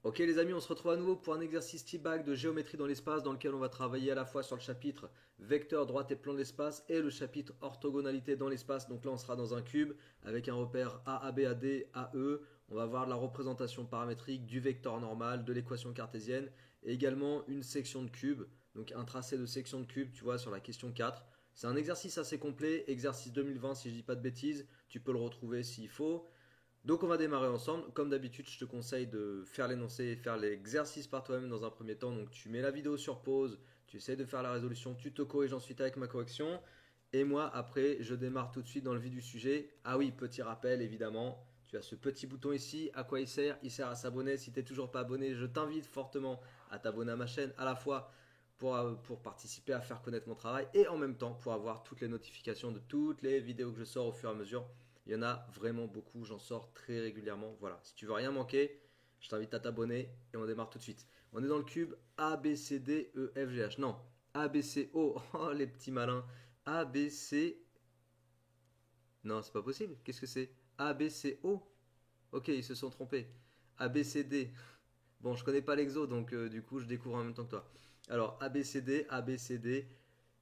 Ok les amis, on se retrouve à nouveau pour un exercice T-Bag de géométrie dans l'espace dans lequel on va travailler à la fois sur le chapitre vecteur, droite et plan de l'espace et le chapitre orthogonalité dans l'espace. Donc là on sera dans un cube avec un repère A, AB, AD, AE. On va voir la représentation paramétrique du vecteur normal, de l'équation cartésienne et également une section de cube. Donc un tracé de section de cube, tu vois, sur la question 4. C'est un exercice assez complet, exercice 2020 si je dis pas de bêtises. Tu peux le retrouver s'il faut. Donc on va démarrer ensemble. Comme d'habitude, je te conseille de faire l'énoncé et faire l'exercice par toi-même dans un premier temps. Donc tu mets la vidéo sur pause, tu essaies de faire la résolution, tu te corriges ensuite avec ma correction. Et moi, après, je démarre tout de suite dans le vif du sujet. Ah oui, petit rappel, évidemment. Tu as ce petit bouton ici. À quoi il sert? Il sert à s'abonner. Si tu n'es toujours pas abonné, je t'invite fortement à t'abonner à ma chaîne, à la fois pour participer à faire connaître mon travail et en même temps pour avoir toutes les notifications de toutes les vidéos que je sors au fur et à mesure. Il y en a vraiment beaucoup, j'en sors très régulièrement. Voilà, si tu veux rien manquer, je t'invite à t'abonner et on démarre tout de suite. On est dans le cube A, B, C, D, E, F, G, H. Non, A, B, C, O. Oh, les petits malins. A, B, C. Non, c'est pas possible. Qu'est-ce que c'est? A, B, C, O. Ok, ils se sont trompés. A, B, C, D. Bon, je connais pas l'exo, donc du coup, je découvre en même temps que toi. Alors, A, B, C, D, A, B, C, D,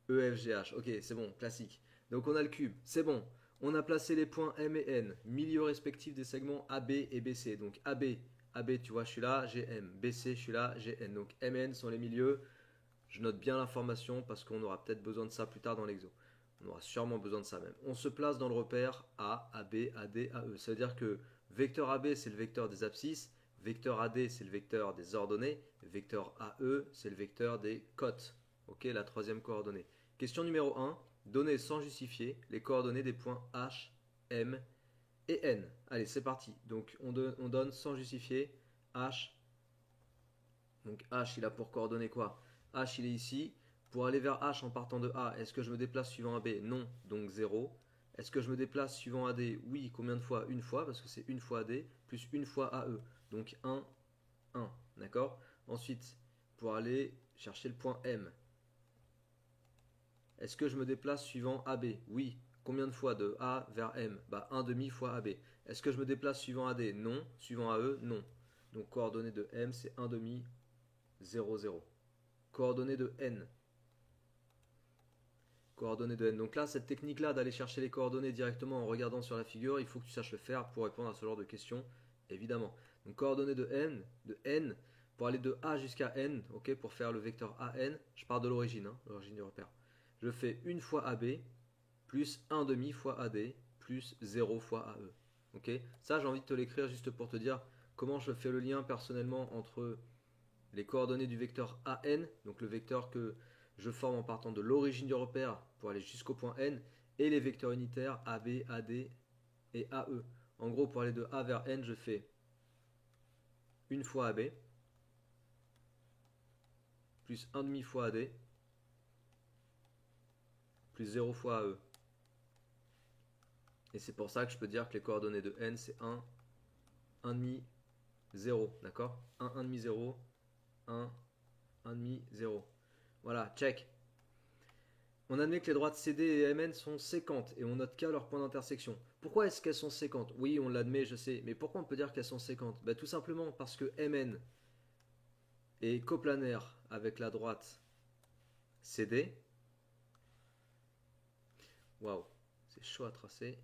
E, F, G, H. Ok, c'est bon, classique. Donc on a le cube, c'est bon. On a placé les points M et N, milieu respectif des segments AB et BC. Donc AB, tu vois, je suis là, j'ai M. BC, je suis là, j'ai N. Donc M et N sont les milieux. Je note bien l'information parce qu'on aura peut-être besoin de ça plus tard dans l'exo. On aura sûrement besoin de ça même. On se place dans le repère A, AB, AD, AE. Ça veut dire que vecteur AB, c'est le vecteur des abscisses. Vecteur AD, c'est le vecteur des ordonnées. Vecteur AE, c'est le vecteur des cotes. Ok, la troisième coordonnée. Question numéro 1. Donner sans justifier les coordonnées des points H, M et N. Allez, c'est parti. Donc on donne sans justifier H. Donc H, il a pour coordonnées quoi? H, il est ici. Pour aller vers H en partant de A, est-ce que je me déplace suivant AB? Non, donc 0. Est-ce que je me déplace suivant AD? Oui, combien de fois? Une fois, parce que c'est une fois AD, plus une fois AE. Donc 1, 1. D'accord? Ensuite, pour aller chercher le point M, est-ce que je me déplace suivant AB? Oui. Combien de fois de A vers M? Bah 1 demi fois AB. Est-ce que je me déplace suivant AD? Non. Suivant AE? Non. Donc coordonnée de M, c'est 1 demi, 0, 0. Coordonnées de N. Coordonnées de N. Donc là, cette technique-là d'aller chercher les coordonnées directement en regardant sur la figure, il faut que tu saches le faire pour répondre à ce genre de questions, évidemment. Donc coordonnées de N, pour aller de A jusqu'à N, ok, pour faire le vecteur AN, je pars de l'origine, hein, l'origine du repère. Je fais une fois AB, plus 1 demi fois AD, plus 0 fois AE. Ok, ça, j'ai envie de te l'écrire juste pour te dire comment je fais le lien personnellement entre les coordonnées du vecteur AN, donc le vecteur que je forme en partant de l'origine du repère pour aller jusqu'au point N, et les vecteurs unitaires AB, AD et AE. En gros, pour aller de A vers N, je fais une fois AB, plus 1 demi fois AD, plus 0 fois AE. Et c'est pour ça que je peux dire que les coordonnées de N, c'est 1, 1 demi, 0, d'accord? 1, 1 demi, 0, 1, 1 demi, 0. Voilà, check. On admet que les droites CD et MN sont séquentes et on note qu'à leur point d'intersection. Pourquoi est-ce qu'elles sont séquentes? Oui, on l'admet, je sais, mais pourquoi on peut dire qu'elles sont séquentes? Tout simplement parce que MN est coplanaire avec la droite CD. Waouh, c'est chaud à tracer.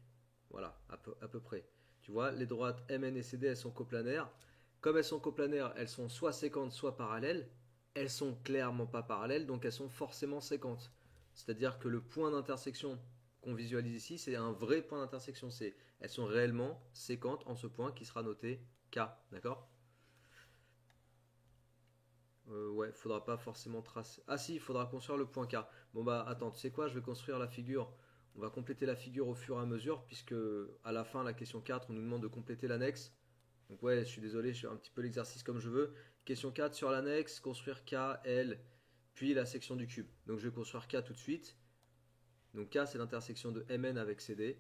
Voilà, à peu près. Tu vois, les droites MN et CD, elles sont coplanaires. Comme elles sont coplanaires, elles sont soit séquentes, soit parallèles. Elles sont clairement pas parallèles, donc elles sont forcément séquentes. C'est-à-dire que le point d'intersection qu'on visualise ici, c'est un vrai point d'intersection. Elles sont réellement séquentes en ce point qui sera noté K. D'accord? Ouais, faudra pas forcément tracer. Ah si, il faudra construire le point K. Bon bah attends, tu sais quoi, je vais construire la figure. On va compléter la figure au fur et à mesure, puisque à la fin, la question 4, on nous demande de compléter l'annexe. Donc ouais, je suis désolé, je fais un petit peu l'exercice comme je veux. Question 4 sur l'annexe, construire K, L, puis la section du cube. Donc je vais construire K tout de suite. Donc K, c'est l'intersection de MN avec CD.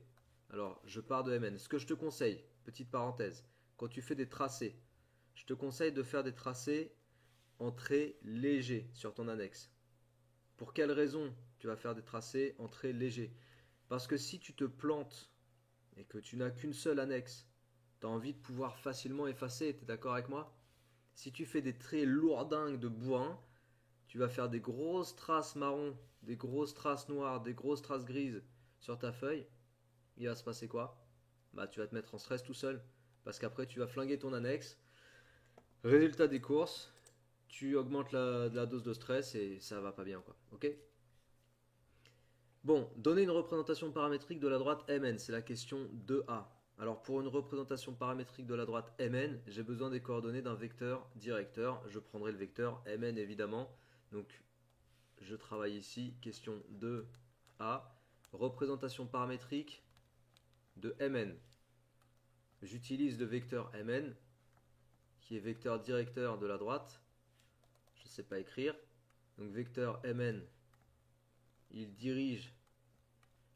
Alors, je pars de MN. Ce que je te conseille, petite parenthèse, quand tu fais des tracés, je te conseille de faire des tracés en traits légers sur ton annexe. Pour quelle raison tu vas faire des tracés en traits légers? Parce que si tu te plantes et que tu n'as qu'une seule annexe, tu as envie de pouvoir facilement effacer, tu es d'accord avec moi? Si tu fais des traits lourdingues de bourrin, tu vas faire des grosses traces marron, des grosses traces noires, des grosses traces grises sur ta feuille. Il va se passer quoi? Bah tu vas te mettre en stress tout seul. Parce qu'après tu vas flinguer ton annexe. Résultat des courses, tu augmentes la dose de stress et ça va pas bien quoi. Ok? Bon, donner une représentation paramétrique de la droite Mn, c'est la question 2A. Alors pour une représentation paramétrique de la droite Mn, j'ai besoin des coordonnées d'un vecteur directeur. Je prendrai le vecteur Mn évidemment. Donc je travaille ici, question 2A. Représentation paramétrique de Mn. J'utilise le vecteur Mn, qui est vecteur directeur de la droite. Je ne sais pas écrire. Donc vecteur Mn, il dirige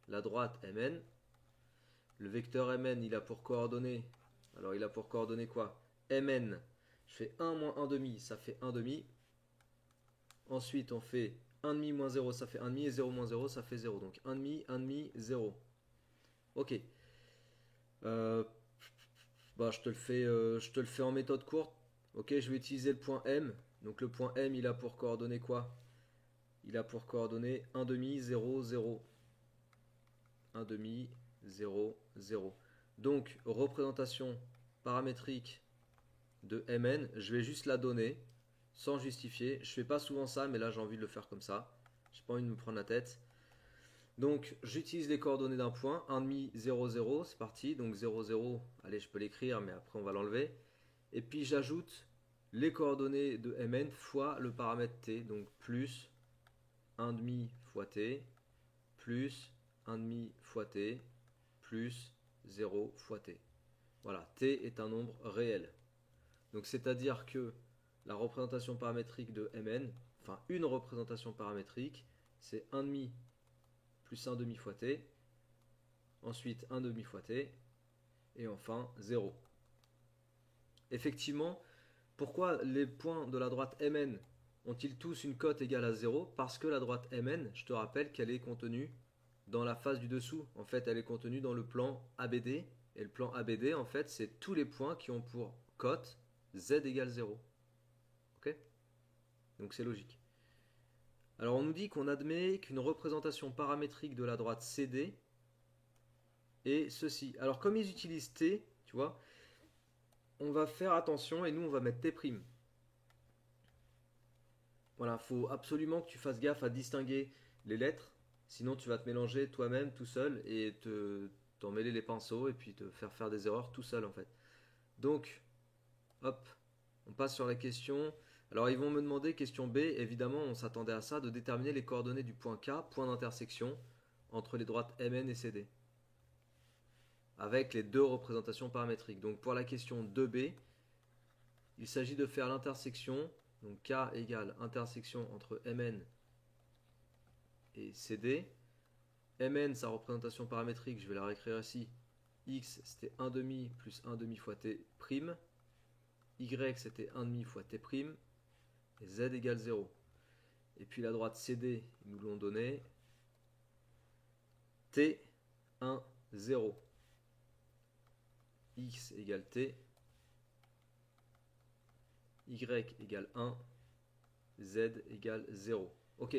la droite Mn. Le vecteur Mn, il a pour coordonnées. Alors il a pour coordonnées quoi? Mn, je fais 1 moins 1 demi, ça fait 1 demi. Ensuite on fait 1 demi moins 0, ça fait 1 demi, et 0 moins 0, ça fait 0. Donc 1 demi, 0. Ok. Bah, je te le fais en méthode courte. Ok, je vais utiliser le point M. Donc le point M, il a pour coordonnées quoi? Il a pour coordonnées 1 demi, 0, 0. 1 demi, 0, 0. Donc, représentation paramétrique de Mn, je vais juste la donner sans justifier. Je fais pas souvent ça, mais là j'ai envie de le faire comme ça. J'ai pas envie de me prendre la tête. Donc, j'utilise les coordonnées d'un point, 1,5, 0, 0, c'est parti. Donc 0, 0, allez, je peux l'écrire, mais après on va l'enlever. Et puis j'ajoute les coordonnées de Mn fois le paramètre t, donc plus 1,5 fois t, plus 1,5 fois t, plus 0 fois t. Voilà, t est un nombre réel. Donc c'est-à-dire que la représentation paramétrique de Mn, enfin une représentation paramétrique, c'est 1,5 plus 1,5 fois t, ensuite 1,5 fois t, et enfin 0. Effectivement, pourquoi les points de la droite Mn ont-ils tous une cote égale à 0? Parce que la droite Mn, je te rappelle qu'elle est contenue dans la face du dessous. En fait, elle est contenue dans le plan ABD. Et le plan ABD, en fait, c'est tous les points qui ont pour cote z égale 0. Ok? Donc c'est logique. Alors on nous dit qu'on admet qu'une représentation paramétrique de la droite CD est ceci. Alors comme ils utilisent t, tu vois, on va faire attention et nous on va mettre t'. Voilà, il faut absolument que tu fasses gaffe à distinguer les lettres, sinon tu vas te mélanger toi-même tout seul et t'en mêler les pinceaux et puis te faire des erreurs tout seul en fait. Donc, hop, on passe sur la question. Alors ils vont me demander, question B, évidemment on s'attendait à ça, de déterminer les coordonnées du point K, point d'intersection, entre les droites MN et CD, avec les deux représentations paramétriques. Donc pour la question 2B, il s'agit de faire l'intersection, donc K égale intersection entre Mn et CD. Mn, sa représentation paramétrique, je vais la réécrire ici. X, c'était 1 demi plus 1 demi fois t prime. Y, c'était 1 demi fois t prime. Et Z égale 0. Et puis la droite CD, ils nous l'ont donné. T, 1, 0. X égale t. Y égale 1. Z égale 0. Ok.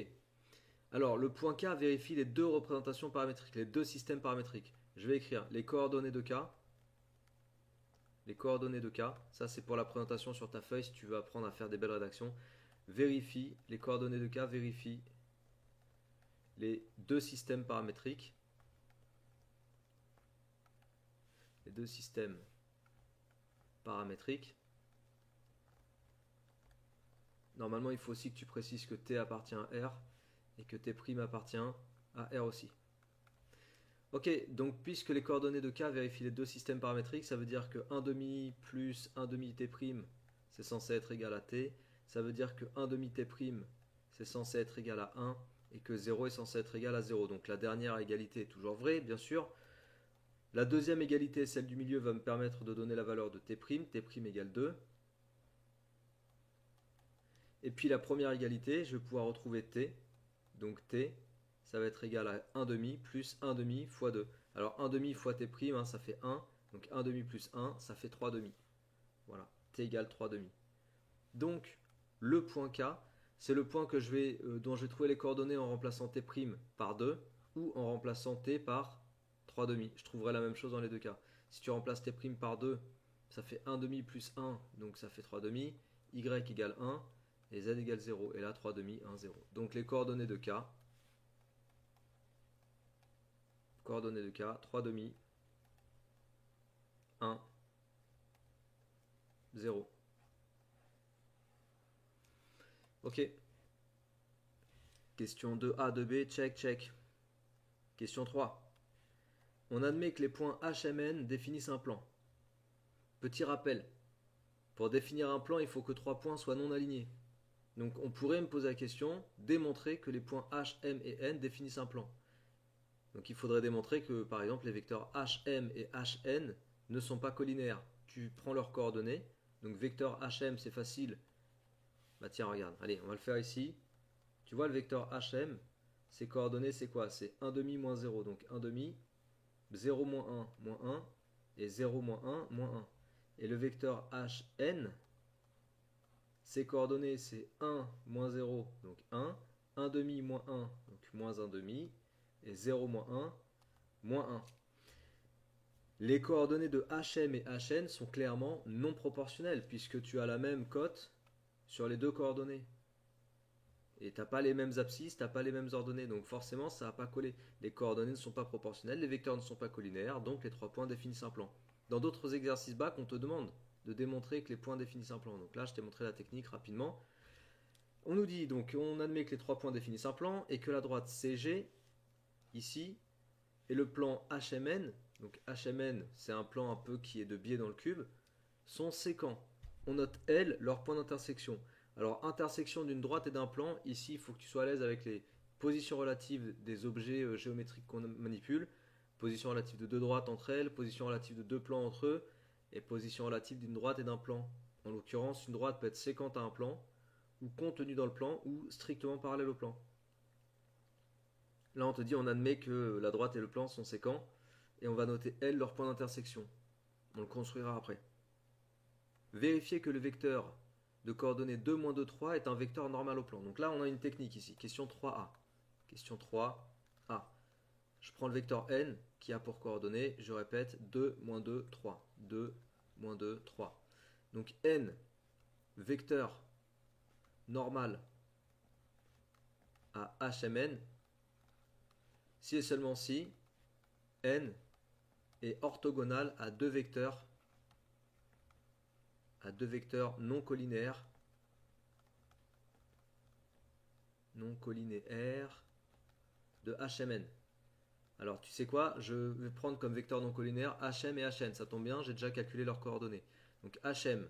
Alors, le point K vérifie les deux représentations paramétriques, les deux systèmes paramétriques. Je vais écrire les coordonnées de K. Les coordonnées de K, ça c'est pour la présentation sur ta feuille si tu veux apprendre à faire des belles rédactions. Vérifie, les coordonnées de K vérifient les deux systèmes paramétriques. Les deux systèmes paramétriques. Normalement, il faut aussi que tu précises que T appartient à R et que T' appartient à R aussi. Ok, donc puisque les coordonnées de K vérifient les deux systèmes paramétriques, ça veut dire que 1 demi plus 1 demi T', c'est censé être égal à T. Ça veut dire que 1 demi T', c'est censé être égal à 1 et que 0 est censé être égal à 0. Donc la dernière égalité est toujours vraie, bien sûr. La deuxième égalité, celle du milieu, va me permettre de donner la valeur de T', T' égale 2. Et puis la première égalité, je vais pouvoir retrouver T. Donc T, ça va être égal à 1 demi plus 1 demi fois 2. Alors 1 demi fois T', ça fait 1. Donc 1 demi plus 1, ça fait 3 demi. Voilà, T égale 3 demi. Donc, le point K, c'est le point que dont je vais trouver les coordonnées en remplaçant T' par 2 ou en remplaçant T par 3 demi. Je trouverai la même chose dans les deux cas. Si tu remplaces T' par 2, ça fait 1 demi plus 1, donc ça fait 3 demi. Y égale 1 et Z égale 0. Et là, 3 demi, 1, 0. Donc les coordonnées de K, 3 demi, 1, 0. Ok. Question 2A, 2B, check, check. Question 3. On admet que les points HMN définissent un plan. Petit rappel. Pour définir un plan, il faut que 3 points soient non alignés. Donc on pourrait me poser la question, démontrer que les points H, M et N définissent un plan. Donc il faudrait démontrer que par exemple les vecteurs HM et HN ne sont pas collinaires. Tu prends leurs coordonnées. Donc vecteur HM c'est facile. Bah tiens regarde, allez on va le faire ici. Tu vois le vecteur HM, ses coordonnées c'est quoi? C'est 1 demi moins 0. Donc 1 demi, 0 moins 1, et 0 moins 1, moins 1. Et le vecteur HN, ses coordonnées c'est 1 moins 0, donc 1 demi moins 1, donc moins 1 demi, et 0 moins 1, moins 1. Les coordonnées de HM et HN sont clairement non proportionnelles, puisque tu as la même cote sur les deux coordonnées. Et tu n'as pas les mêmes abscisses, tu n'as pas les mêmes ordonnées, donc forcément ça va pas coller. Les coordonnées ne sont pas proportionnelles, les vecteurs ne sont pas collinaires, donc les 3 points définissent un plan. Dans d'autres exercices bac, on te demande de démontrer que les points définissent un plan. Donc là, je t'ai montré la technique rapidement. On nous dit, donc, on admet que les 3 points définissent un plan et que la droite CG, ici, et le plan HMN, donc HMN, c'est un plan un peu qui est de biais dans le cube, sont séquents. On note L, leur point d'intersection. Alors, intersection d'une droite et d'un plan, ici, il faut que tu sois à l'aise avec les positions relatives des objets géométriques qu'on manipule, position relative de deux droites entre elles, position relative de deux plans entre eux, et position relative d'une droite et d'un plan. En l'occurrence, une droite peut être séquente à un plan, ou contenue dans le plan, ou strictement parallèle au plan. Là, on te dit, on admet que la droite et le plan sont séquents, et on va noter L, leur point d'intersection. On le construira après. Vérifier que le vecteur de coordonnées 2, 2, 3 est un vecteur normal au plan. Donc là, on a une technique ici. Question 3A. Question 3A. Je prends le vecteur n qui a pour coordonnées, je répète, 2, 2, 3. 2, 2, 3. Donc n, vecteur normal à HMN, si et seulement si n est orthogonal à deux vecteurs non collinaires de HMN. Alors tu sais quoi, je vais prendre comme vecteur non collinaire HM et HN, ça tombe bien, j'ai déjà calculé leurs coordonnées. Donc HM,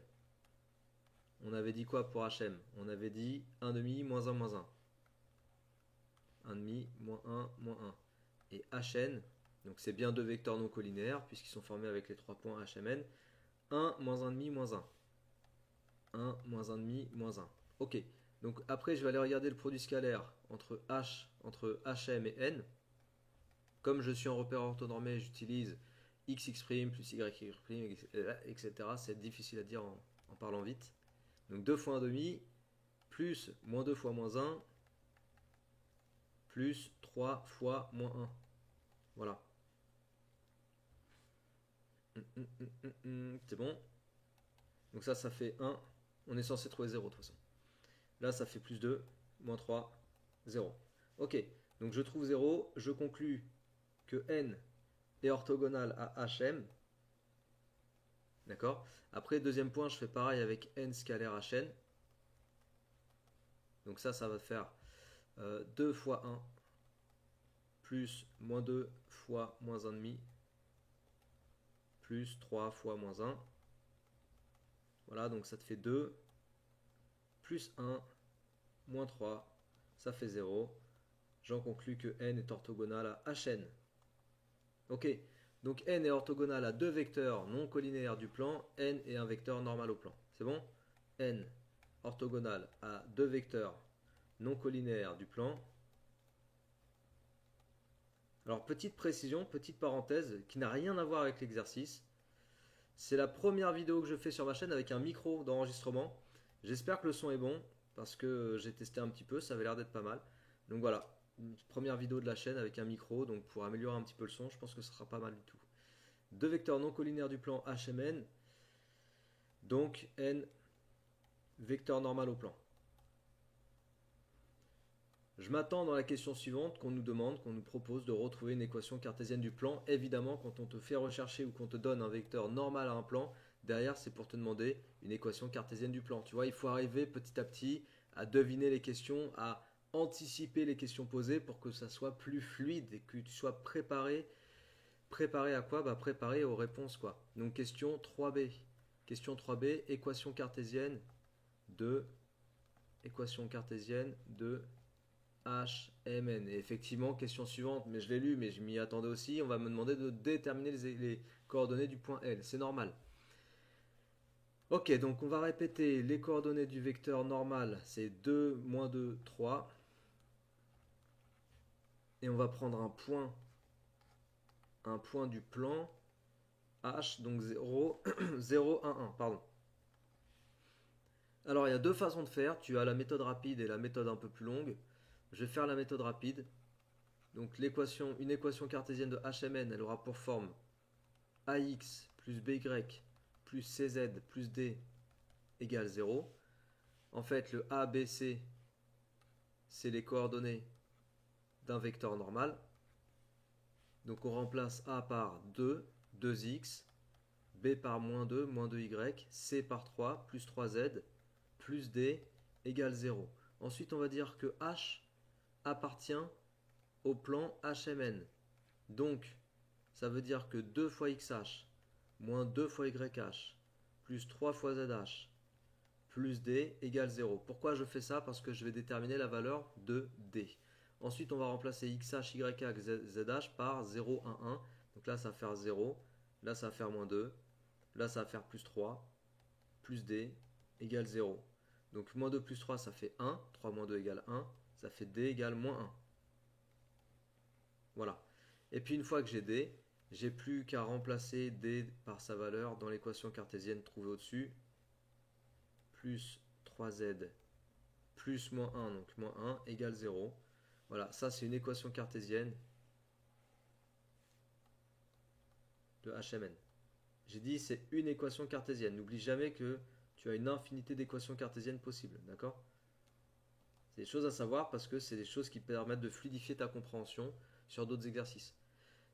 on avait dit quoi pour HM? On avait dit 1 demi moins 1 moins 1. 1 demi moins 1 moins 1. Et HN, donc c'est bien deux vecteurs non collinaires puisqu'ils sont formés avec les 3 points HMN. 1 moins 1 demi moins 1. 1 moins 1 demi moins 1. Ok, donc après je vais aller regarder le produit scalaire entre HM et N. Comme je suis en repère orthonormé, j'utilise xx' plus y'x', etc. C'est difficile à dire en parlant vite. Donc 2 fois 1 demi, plus moins 2 fois moins 1, plus 3 fois moins 1. Voilà. C'est bon. Donc ça fait 1. On est censé trouver 0 de toute façon. Là, ça fait plus 2, moins 3, 0. Ok, donc je trouve 0. Je conclus que n est orthogonal à hm. D'accord. Après, deuxième point, je fais pareil avec n scalaire hn. Donc ça va faire 2 fois 1 plus moins 2 fois moins 1 demi plus 3 fois moins 1. Voilà, donc ça te fait 2 plus 1 moins 3, ça fait 0. J'en conclus que n est orthogonal à hn. Ok, donc n est orthogonal à deux vecteurs non collinaires du plan, n est un vecteur normal au plan. C'est bon? N orthogonal à deux vecteurs non collinaires du plan. Alors petite précision, petite parenthèse qui n'a rien à voir avec l'exercice. C'est la première vidéo que je fais sur ma chaîne avec un micro d'enregistrement. J'espère que le son est bon, parce que j'ai testé un petit peu, ça avait l'air d'être pas mal. Donc voilà, une première vidéo de la chaîne avec un micro, donc pour améliorer un petit peu le son, je pense que ce sera pas mal du tout. Deux vecteurs non collinaires du plan HMN, donc N, vecteur normal au plan. Je m'attends dans la question suivante qu'on nous demande, qu'on nous propose de retrouver une équation cartésienne du plan. Évidemment, quand on te fait rechercher ou qu'on te donne un vecteur normal à un plan, derrière c'est pour te demander une équation cartésienne du plan. Tu vois, il faut arriver petit à petit à deviner les questions, à anticiper les questions posées pour que ça soit plus fluide et que tu sois préparé. Préparé à quoi? Bah préparé aux réponses quoi. Donc question 3b. Question 3b, équation cartésienne de HMN. Et effectivement, question suivante, mais je l'ai lu, mais je m'y attendais aussi, on va me demander de déterminer les coordonnées du point L. C'est normal. Ok, donc on va répéter les coordonnées du vecteur normal, c'est 2, moins 2, 3. Et on va prendre un point du plan H, donc 0, 0, 1, 1, pardon. Alors il y a deux façons de faire, tu as la méthode rapide et la méthode un peu plus longue. Je vais faire la méthode rapide. Donc une équation cartésienne de HMN, elle aura pour forme AX plus BY plus CZ plus D égale 0. En fait, le A, B, C, c'est les coordonnées d'un vecteur normal. Donc on remplace A par 2, 2x, B par moins 2y, C par 3, plus 3z, plus D égale 0. Ensuite, on va dire que H appartient au plan HMN. Donc, ça veut dire que 2 fois XH, moins 2 fois YH, plus 3 fois ZH, plus D égale 0. Pourquoi je fais ça? Parce que je vais déterminer la valeur de D. Ensuite, on va remplacer XH, YH, ZH par 0, 1, 1. Donc là, ça va faire 0. Là, ça va faire moins 2. Là, ça va faire plus 3. Plus D égale 0. Donc moins 2 plus 3, ça fait 1. 3 moins 2 égale 1. Ça fait D égale moins 1. Voilà. Et puis une fois que j'ai D, j'ai plus qu'à remplacer D par sa valeur dans l'équation cartésienne trouvée au-dessus. Plus 3Z plus moins 1, donc moins 1 égale 0. Voilà, ça c'est une équation cartésienne de HMN. J'ai dit c'est une équation cartésienne. N'oublie jamais que tu as une infinité d'équations cartésiennes possibles, d'accord? C'est des choses à savoir parce que c'est des choses qui permettent de fluidifier ta compréhension sur d'autres exercices.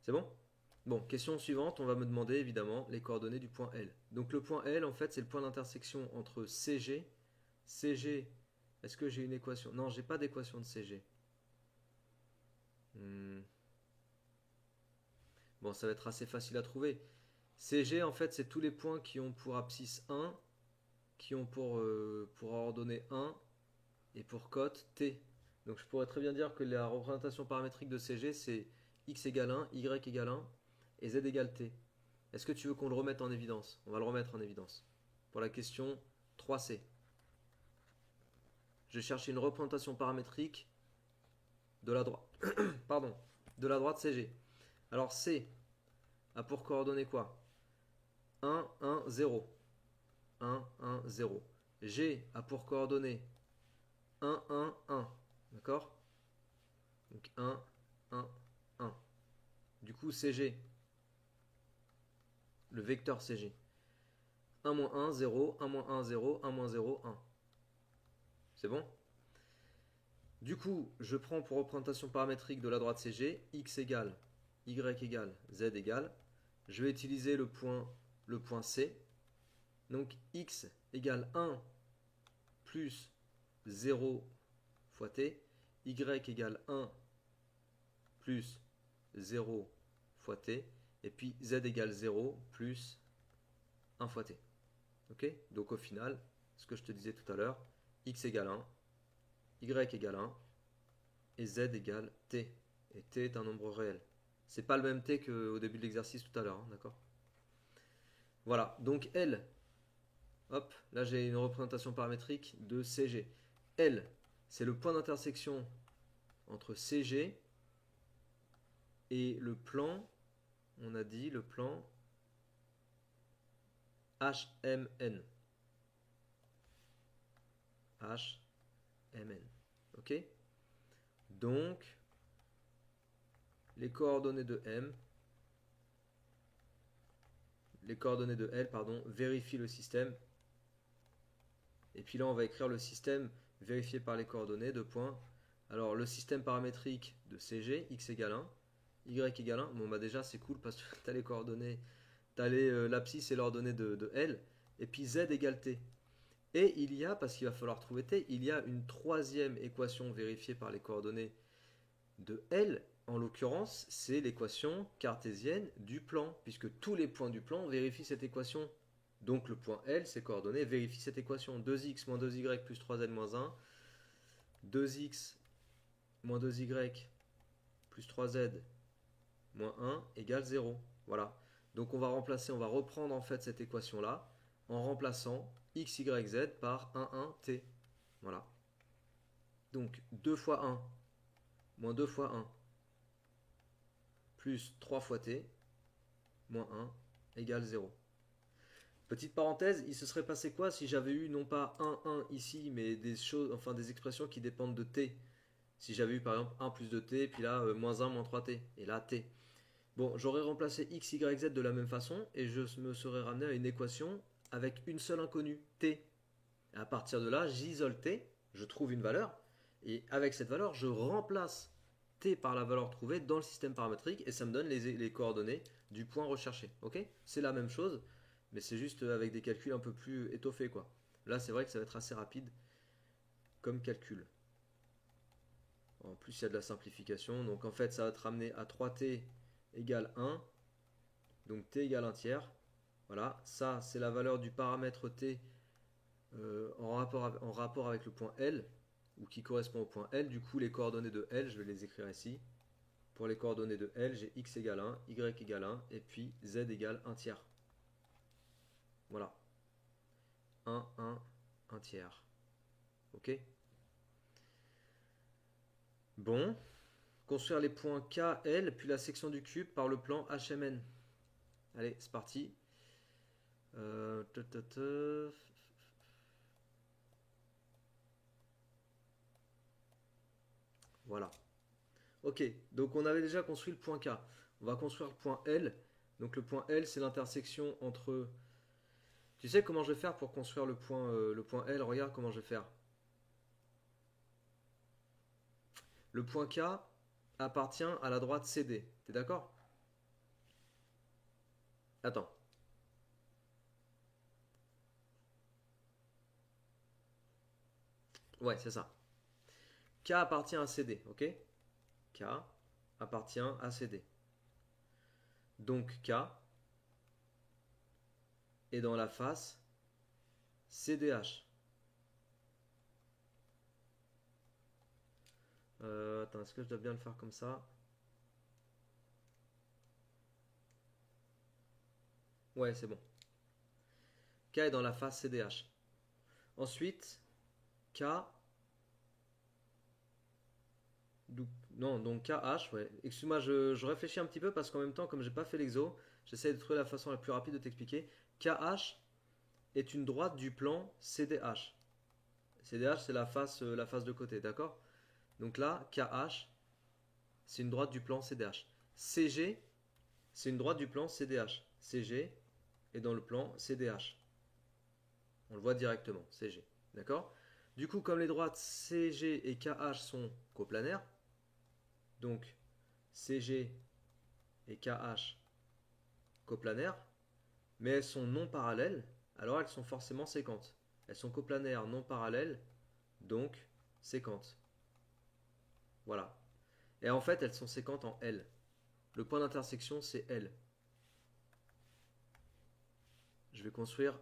C'est bon? Bon, question suivante, on va me demander évidemment les coordonnées du point L. Donc le point L, en fait, c'est le point d'intersection entre CG. CG, est-ce que j'ai une équation? Non, j'ai pas d'équation de CG. Bon, ça va être assez facile à trouver. CG, en fait, c'est tous les points qui ont pour abscisse 1, qui ont pour ordonnée 1 et pour cote T. Donc je pourrais très bien dire que la représentation paramétrique de CG, c'est x égale 1, y égale 1 et z égale t. Est-ce que tu veux qu'on le remette en évidence? On va le remettre en évidence. Pour la question 3C. Je cherche une représentation paramétrique de la droite. Pardon, de la droite CG. Alors C a pour coordonnées quoi? 1, 1, 0. 1, 1, 0. G a pour coordonnées 1, 1, 1. D'accord? Donc 1, 1, 1. Du coup, CG, le vecteur CG. 1, moins 1, 0, 1, moins 1, 0, 1, moins 0, 1. C'est bon? Du coup, je prends pour représentation paramétrique de la droite CG, x égale, y égale, z égale. Je vais utiliser le point C. Donc x égale 1 plus 0 fois t, y égale 1 plus 0 fois t, et puis z égale 0 plus 1 fois t. Ok? Donc au final, ce que je te disais tout à l'heure, x égale 1, y égale 1, et z égale t. Et t est un nombre réel. C'est pas le même t qu'au début de l'exercice tout à l'heure, hein, d'accord? Voilà, donc L, hop, là j'ai une représentation paramétrique de CG. L, c'est le point d'intersection entre CG et le plan, on a dit le plan HMN. HMN. Ok? Donc, les coordonnées de M, les coordonnées de L, pardon, vérifient le système. Et puis là, on va écrire le système vérifié par les coordonnées, deux points. Alors, le système paramétrique de CG, x égale 1, y égale 1. Bon, bah déjà, c'est cool parce que tu as les coordonnées, tu as l'abscisse et l'ordonnée de L. Et puis Z égale T. Et il y a, parce qu'il va falloir trouver T, il y a une troisième équation vérifiée par les coordonnées de L. En l'occurrence, c'est l'équation cartésienne du plan, puisque tous les points du plan vérifient cette équation. Donc le point L, ses coordonnées, vérifient cette équation. 2x moins 2y plus 3z moins 1. 2x moins 2y plus 3z moins 1 égale 0. Voilà. Donc on va remplacer, on va reprendre en fait cette équation-là en remplaçant x, y, z par 1, 1, t. Voilà. Donc 2 fois 1 moins 2 fois 1 plus 3 fois t moins 1 égale 0. Petite parenthèse, il se serait passé quoi si j'avais eu non pas 1, 1 ici, mais des choses, enfin des expressions qui dépendent de t. Si j'avais eu par exemple 1 plus 2t, puis là moins 1 moins 3t, et là t. Bon, j'aurais remplacé x, y, z de la même façon, et je me serais ramené à une équation avec une seule inconnue, t. Et à partir de là, j'isole t, je trouve une valeur, et avec cette valeur, je remplace t par la valeur trouvée dans le système paramétrique, et ça me donne les coordonnées du point recherché. Ok? C'est la même chose, mais c'est juste avec des calculs un peu plus étoffés, quoi. Là, c'est vrai que ça va être assez rapide comme calcul. En plus, il y a de la simplification. Donc, en fait, ça va te ramener à 3t égale 1. Donc, t égale 1 tiers. Voilà. Ça, c'est la valeur du paramètre t en rapport avec le point L, ou qui correspond au point L. Du coup, les coordonnées de L, je vais les écrire ici. Pour les coordonnées de L, j'ai x égale 1, y égale 1, et puis z égale 1 tiers. Voilà. 1, 1, 1 tiers. Ok? Bon. Construire les points K, L, puis la section du cube par le plan HMN. Allez, c'est parti. Euh, ta, ta, ta. Voilà. Ok, donc on avait déjà construit le point K. On va construire le point L. Donc le point L, c'est l'intersection entre... Tu sais comment je vais faire pour construire le point L? Regarde comment je vais faire. Le point K appartient à la droite CD. T'es d'accord? Attends. Ouais, c'est ça. K appartient à CD, ok? K appartient à CD. Donc K est dans la face CDH. Attends, est-ce que je dois bien le faire comme ça? Ouais, c'est bon. K est dans la face CDH. Ensuite, K... Non, donc KH, ouais. Excuse-moi, je réfléchis un petit peu parce qu'en même temps, comme j'ai pas fait l'exo, j'essaie de trouver la façon la plus rapide de t'expliquer. KH est une droite du plan CDH. CDH, c'est la face de côté, d'accord? Donc là, KH, c'est une droite du plan CDH. CG, c'est une droite du plan CDH. CG est dans le plan CDH. On le voit directement, CG. D'accord? Du coup, comme les droites CG et KH sont coplanaires, donc CG et KH coplanaires, mais elles sont non parallèles, alors elles sont forcément séquentes. Elles sont coplanaires non parallèles, donc séquentes. Voilà. Et en fait, elles sont séquentes en L. Le point d'intersection, c'est L. Je vais construire.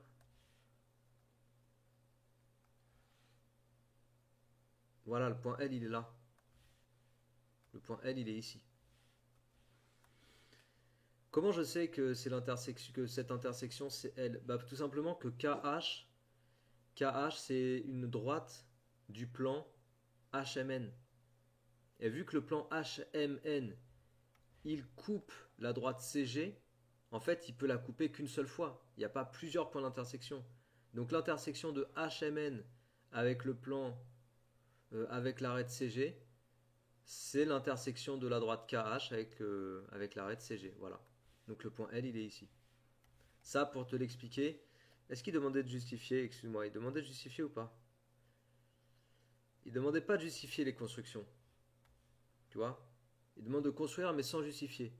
Voilà, le point L, il est là. Le point L, il est ici. Comment je sais que c'est l'intersection, que cette intersection c'est L? Bah, tout simplement que KH c'est une droite du plan HMN. Et vu que le plan HMN il coupe la droite CG, en fait il peut la couper qu'une seule fois. Il n'y a pas plusieurs points d'intersection. Donc l'intersection de HMN avec le plan, avec l'arête CG, c'est l'intersection de la droite KH avec l'arête CG. Voilà. Donc le point L, il est ici. Ça, pour te l'expliquer, est-ce qu'il demandait de justifier? Excuse-moi, il demandait de justifier ou pas? Il demandait pas de justifier les constructions. Tu vois? Il demande de construire mais sans justifier.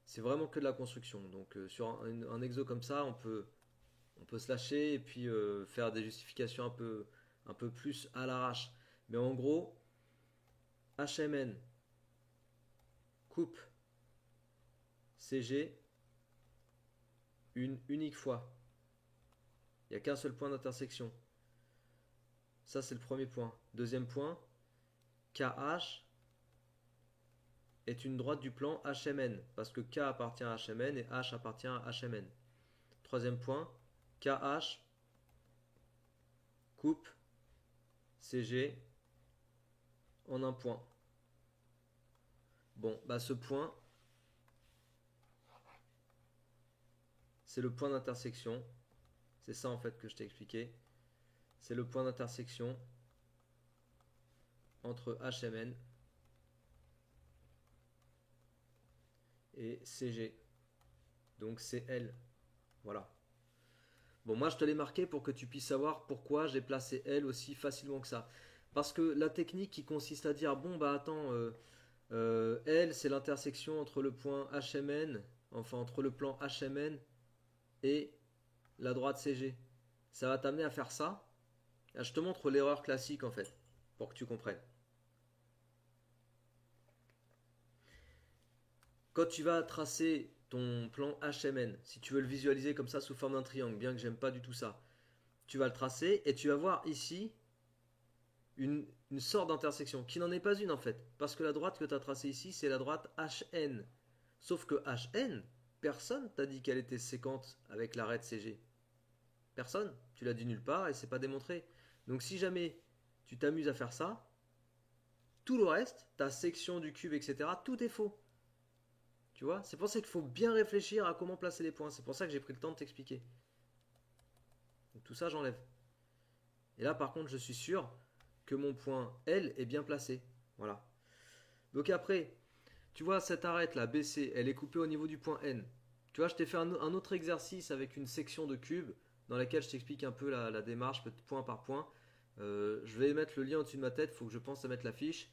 C'est vraiment que de la construction. Donc sur un exo comme ça, on peut se lâcher et puis faire des justifications un peu plus à l'arrache. Mais en gros, HMN, coupe CG, une unique fois. Il n'y a qu'un seul point d'intersection. Ça, c'est le premier point. Deuxième point, KH est une droite du plan HMN, parce que K appartient à HMN et H appartient à HMN. Troisième point, KH coupe CG en un point. Bon, bah ce point, c'est le point d'intersection. C'est ça en fait que je t'ai expliqué. C'est le point d'intersection entre HMN et CG. Donc c'est L. Voilà. Bon, moi je te l'ai marqué pour que tu puisses savoir pourquoi j'ai placé L aussi facilement que ça. Parce que la technique qui consiste à dire, bon bah attends, L c'est l'intersection entre le point HMN, enfin entre le plan HMN et la droite CG. Ça va t'amener à faire ça. Là, je te montre l'erreur classique en fait, pour que tu comprennes. Quand tu vas tracer ton plan HMN, si tu veux le visualiser comme ça sous forme d'un triangle, bien que j'aime pas du tout ça, tu vas le tracer et tu vas voir ici une sorte d'intersection, qui n'en est pas une en fait, parce que la droite que tu as tracée ici, c'est la droite HN. Sauf que HN, personne t'a dit qu'elle était séquente avec l'arête CG. Personne, tu l'as dit nulle part et c'est pas démontré. Donc si jamais tu t'amuses à faire ça, tout le reste, ta section du cube, etc., tout est faux. Tu vois? C'est pour ça qu'il faut bien réfléchir à comment placer les points. C'est pour ça que j'ai pris le temps de t'expliquer. Donc tout ça, j'enlève. Et là, par contre, je suis sûr que mon point L est bien placé. Voilà. Donc après, tu vois, cette arête là, BC, elle est coupée au niveau du point N. Tu vois, je t'ai fait un autre exercice avec une section de cube dans laquelle je t'explique un peu la démarche, point par point. Je vais mettre le lien au-dessus de ma tête, il faut que je pense à mettre la fiche.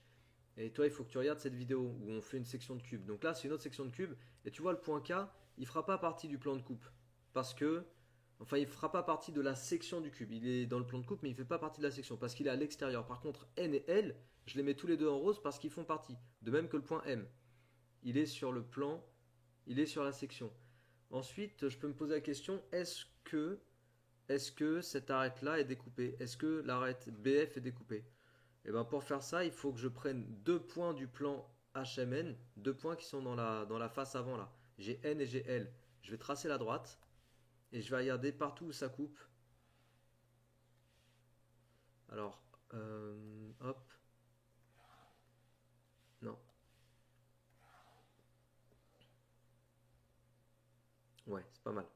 Et toi, il faut que tu regardes cette vidéo où on fait une section de cube. Donc là, c'est une autre section de cube. Et tu vois, le point K, il ne fera pas partie du plan de coupe. Parce que, enfin, il ne fera pas partie de la section du cube. Il est dans le plan de coupe, mais il ne fait pas partie de la section. Parce qu'il est à l'extérieur. Par contre, N et L, je les mets tous les deux en rose parce qu'ils font partie. De même que le point M. Il est sur le plan, il est sur la section. Ensuite, je peux me poser la question, est-ce que cette arête-là est découpée? Est-ce que l'arête BF est découpée? Et ben pour faire ça, il faut que je prenne deux points du plan HMN, deux points qui sont dans la face avant là. J'ai N et j'ai L. Je vais tracer la droite et je vais regarder partout où ça coupe. Alors, hop. Non. Ouais, c'est pas mal.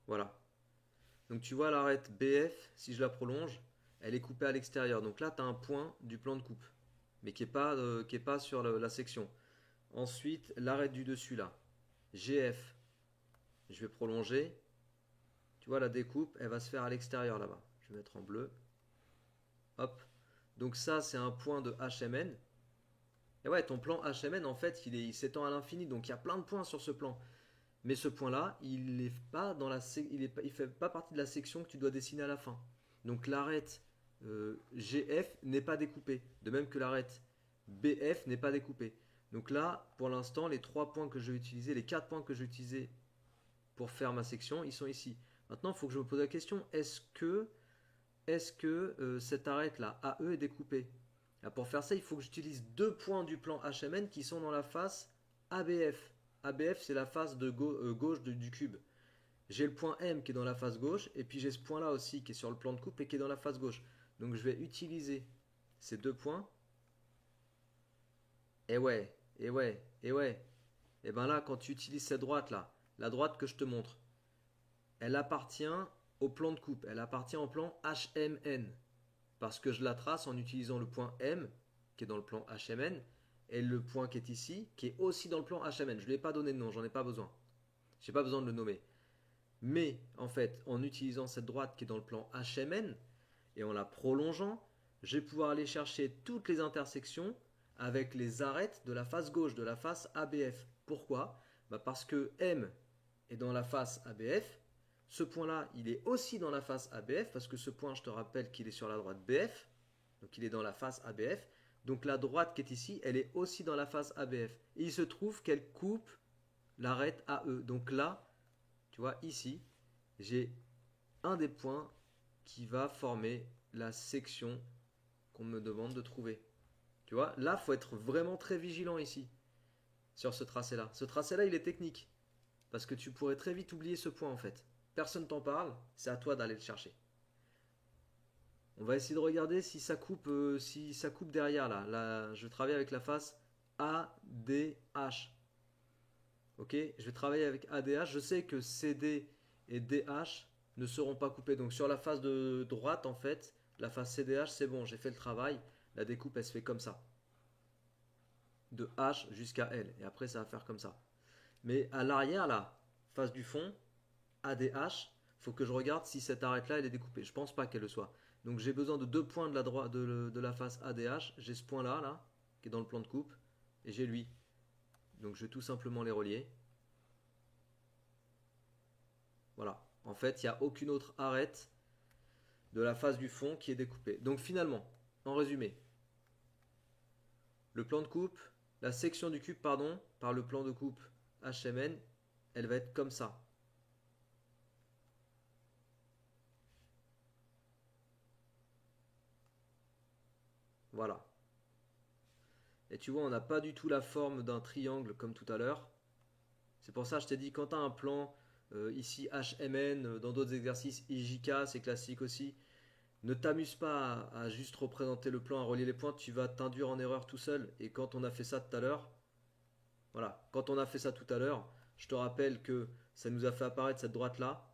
Voilà. Donc tu vois l'arête BF, si je la prolonge, elle est coupée à l'extérieur. Donc là, tu as un point du plan de coupe, mais qui est pas sur la section. Ensuite, l'arête du dessus là, GF, je vais prolonger. Tu vois, la découpe, elle va se faire à l'extérieur là-bas. Je vais mettre en bleu. Hop. Donc ça, c'est un point de HMN. Et ouais, ton plan HMN, en fait, il s'étend à l'infini. Donc il y a plein de points sur ce plan. Mais ce point-là, il ne fait pas partie de la section que tu dois dessiner à la fin. Donc l'arête GF n'est pas découpée. De même que l'arête BF n'est pas découpée. Donc là, pour l'instant, les 3 points que je vais utiliser, les 4 points que je vais utiliser pour faire ma section, ils sont ici. Maintenant, il faut que je me pose la question, est-ce que cette arête-là, AE, est découpée? Là, pour faire ça, il faut que j'utilise 2 points du plan HMN qui sont dans la face ABF. ABF, c'est la face gauche du cube. J'ai le point M qui est dans la face gauche, et puis j'ai ce point-là aussi qui est sur le plan de coupe et qui est dans la face gauche. Donc je vais utiliser ces 2 points. Et ouais, et ouais, et ouais. Et ben là, quand tu utilises cette droite-là, la droite que je te montre, elle appartient au plan de coupe, elle appartient au plan HMN. parce que je la trace en utilisant le point M, qui est dans le plan HMN, et le point qui est ici, qui est aussi dans le plan HMN. Je ne lui ai pas donné de nom, j'en ai pas besoin. Je n'ai pas besoin de le nommer. Mais en fait, en utilisant cette droite qui est dans le plan HMN, et en la prolongeant, je vais pouvoir aller chercher toutes les intersections avec les arêtes de la face gauche, de la face ABF. Pourquoi? Parce que M est dans la face ABF. Ce point-là, il est aussi dans la face ABF, parce que ce point, je te rappelle qu'il est sur la droite BF. Donc il est dans la face ABF. Donc la droite qui est ici, elle est aussi dans la face ABF. Et il se trouve qu'elle coupe l'arête AE. Donc là, tu vois, ici, j'ai un des points qui va former la section qu'on me demande de trouver. Tu vois, là, il faut être vraiment très vigilant ici, sur ce tracé-là. Ce tracé-là, il est technique, parce que tu pourrais très vite oublier ce point en fait. Personne t'en parle, c'est à toi d'aller le chercher. On va essayer de regarder si ça coupe, derrière là. Là, je travaille avec la face ADH. Ok, je vais travailler avec ADH. Je sais que CD et DH ne seront pas coupés. Donc sur la face de droite, en fait, la face CDH, c'est bon, j'ai fait le travail. La découpe, elle se fait comme ça. De H jusqu'à L. Et après, ça va faire comme ça. Mais à l'arrière, là, face du fond, ADH, faut que je regarde si cette arête-là, elle est découpée. Je pense pas qu'elle le soit. Donc j'ai besoin de deux points de la, droite, de la face ADH. J'ai ce point-là, là, qui est dans le plan de coupe. Et j'ai lui. Donc je vais tout simplement les relier. Voilà. En fait, il n'y a aucune autre arête de la face du fond qui est découpée. Donc finalement, en résumé, le plan de coupe, la section du cube, pardon, par le plan de coupe HMN, elle va être comme ça. Voilà. Et tu vois, on n'a pas du tout la forme d'un triangle comme tout à l'heure. C'est pour ça que je t'ai dit, quand tu as un plan ici HMN, dans d'autres exercices IJK, c'est classique aussi, ne t'amuse pas à juste représenter le plan, à relier les points, tu vas t'induire en erreur tout seul. Et quand on a fait ça tout à l'heure, voilà, quand on a fait ça tout à l'heure, je te rappelle que ça nous a fait apparaître cette droite-là,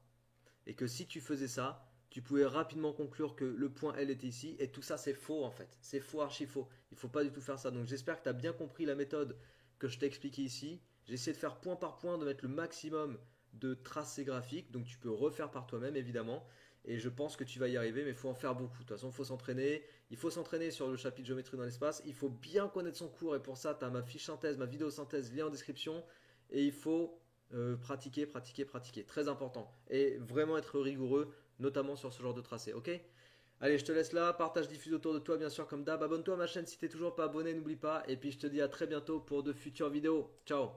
et que si tu faisais ça, tu pouvais rapidement conclure que le point L était ici, et tout ça c'est faux en fait, c'est faux, archi faux, il ne faut pas du tout faire ça. Donc j'espère que tu as bien compris la méthode que je t'ai expliquée ici. J'ai essayé de faire point par point, de mettre le maximum de tracés graphiques, donc tu peux refaire par toi-même évidemment, et je pense que tu vas y arriver, mais il faut en faire beaucoup. De toute façon, il faut s'entraîner sur le chapitre géométrie dans l'espace, il faut bien connaître son cours, et pour ça, tu as ma fiche synthèse, ma vidéo synthèse, lien en description, et il faut pratiquer, pratiquer, pratiquer. Très important. Et vraiment être rigoureux, notamment sur ce genre de tracé. Ok? Allez, je te laisse là. Partage, diffuse autour de toi, bien sûr, comme d'hab. Abonne-toi à ma chaîne si t'es toujours pas abonné, n'oublie pas. Et puis je te dis à très bientôt pour de futures vidéos. Ciao!